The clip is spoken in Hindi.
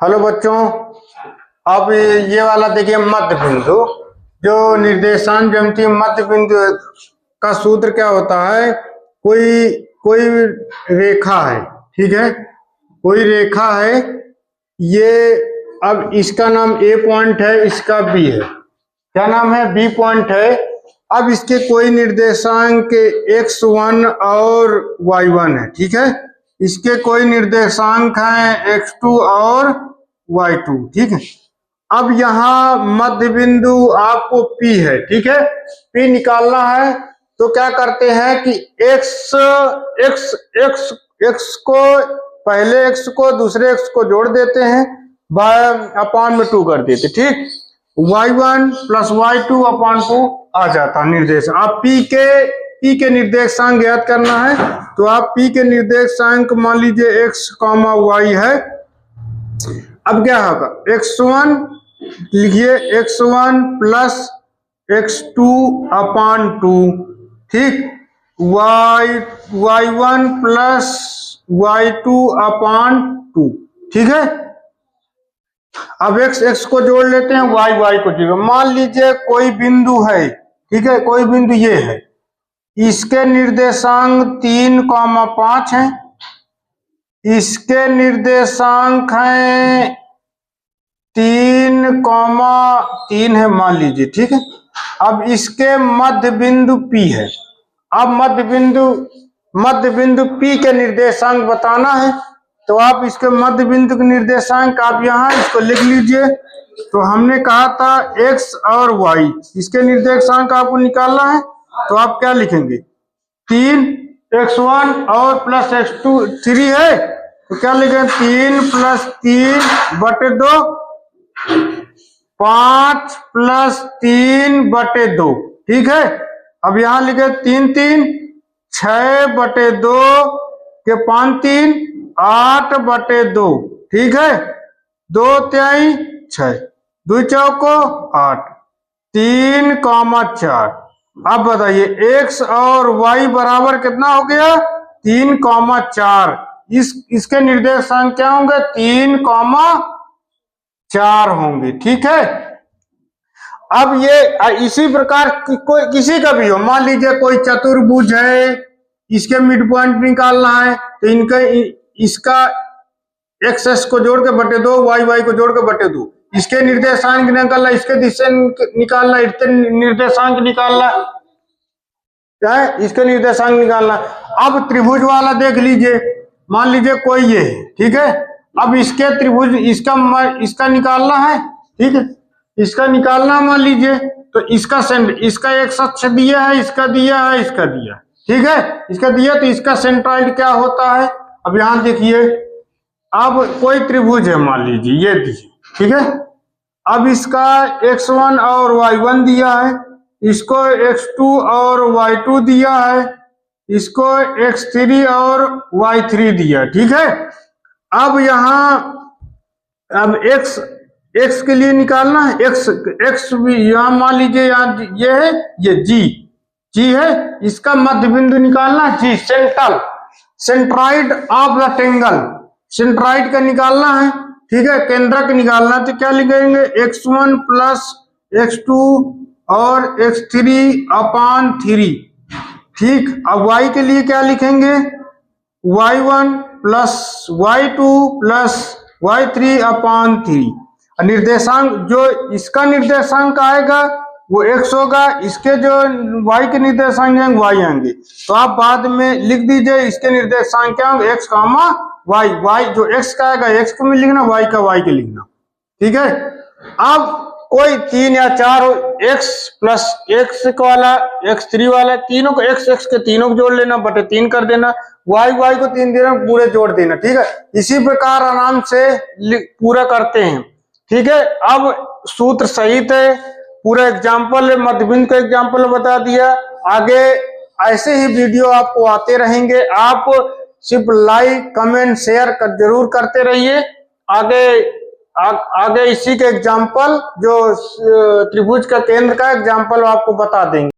हेलो बच्चों, अब ये वाला देखिए मध्य बिंदु। जो निर्देशांक ज्यामिति मध्य बिंदु का सूत्र क्या होता है? कोई रेखा है, ठीक है, कोई रेखा है। ये अब इसका नाम ए पॉइंट है, इसका बी है। क्या नाम है? बी पॉइंट है। अब इसके कोई निर्देशांक x1 और y1 है, ठीक है। इसके कोई निर्देशांक हैं x2 और y2, ठीक है। अब यहाँ मध्य बिंदु आपको P है, ठीक है। P निकालना है तो क्या करते हैं कि x को पहले x को दूसरे x को जोड़ देते हैं, अपॉन में 2 कर देते, ठीक। y1 प्लस y2 अपॉन 2 आ जाता निर्देश। आप P के निर्देशांक ज्ञात करना है तो आप P के निर्देशांक मान लीजिए x, y है। अब क्या होगा? x1 लिखिए, x1 प्लस x2 अपॉन 2, ठीक। y1 प्लस y2 अपॉन 2, ठीक है। अब x को जोड़ लेते हैं, y को जोड़। मान लीजिए कोई बिंदु है, ठीक है, कोई बिंदु ये है, इसके निर्देशांक 3, 5 हैं, इसके निर्देशांक हैं 3, 3 है मान लीजिए, ठीक है। अब इसके मध्य बिंदु P है। अब मध्य बिंदु P के निर्देशांक बताना है तो आप इसके मध्य बिंदु के निर्देशांक आप यहाँ इसको लिख लीजिए। तो हमने कहा था x और y, इसके निर्देशांक आपको निकालना है तो आप क्या लिखेंगे? 3 x1 और प्लस x2 3 है तो क्या लिखेंगे? 3 प्लस 3 बटे 2, 5 प्लस 3 बटे 2, ठीक है। अब यहाँ लिखे 3 3 6 बटे 2 के 5 3 8 बटे 2, ठीक है। 2 3 6, 2 चौको 8, 3, 4। अब बताइए x और y बराबर कितना हो गया? 3, 4। इसके निर्देशांक क्या होंगे? 3, 4 होंगे, ठीक है। अब ये इसी प्रकार कोई किसी का भी हो, मान लीजिए कोई चतुर्भुज है, इसके मिड पॉइंट निकालना है तो इसका x को जोड़ के बटे 2, y को जोड़ के बटे 2, इसके निर्देशांक निकालना, इसके दिशा निकालना, इसके निर्देशांक निकालना है, इसके निर्देशांक निकालना। अब त्रिभुज वाला देख लीजिए, मान लीजिए कोई ये है, ठीक है। अब इसके त्रिभुज इसका निकालना है, ठीक है, इसका निकालना मान लीजिए तो इसका एक अक्ष दिया है, इसका दिया है, इसका दिया, ठीक है, इसका दिया तो इसका सेंट्रॉइड क्या होता है? अब यहां देखिए, अब कोई त्रिभुज है मान लीजिए ये दिए, ठीक है। अब इसका x1 और y1 दिया है, इसको x2 और y2 दिया है, इसको x3 और y3 दिया, ठीक है। अब यहाँ अब x के लिए निकालना है, x भी यहाँ मान लीजिए, यहाँ ये है, ये g है, इसका मध्य बिंदु निकालना है, g centroid of the triangle, centroid का निकालना है, ठीक है, केंद्रक निकालना है। तो क्या लिखेंगे? x1 प्लस x2 और x3 अपॉन 3, ठीक। अब y के लिए क्या लिखेंगे? y1 plus y2 plus y3 upon 3। निर्देशांक जो इसका निर्देशांक आएगा वो x होगा, इसके जो y के निर्देशांक हैं y आएंगे। तो आप बाद में लिख दीजिए इसके निर्देशांक क्या होंगे? x, y जो x का आएगा x को में लिखना, y का y के लिखना, ठीक है। अब कोई 3 या 4 हो, x प्लस x वाला, x3 वाला, तीनों को x के तीनों को जोड़ लेना, बटे 3 कर देना, y को 3 देना, पूरे जोड़ देना, ठीक है। इसी प्रकार आराम से पूरा करते हैं, ठीक है। अब सूत्र सहित है, पूरा एग्जाम्पल है, मध्य बिंदु का एग्जाम्पल बता दिया। आगे ऐसे ही वीडियो आपको आते रहेंगे, आप सिर्फ लाइक कमेंट शेयर जरूर करते रहिए। आगे इसी के एग्जाम्पल, जो त्रिभुज का केंद्र का एग्जाम्पल आपको बता देंगे।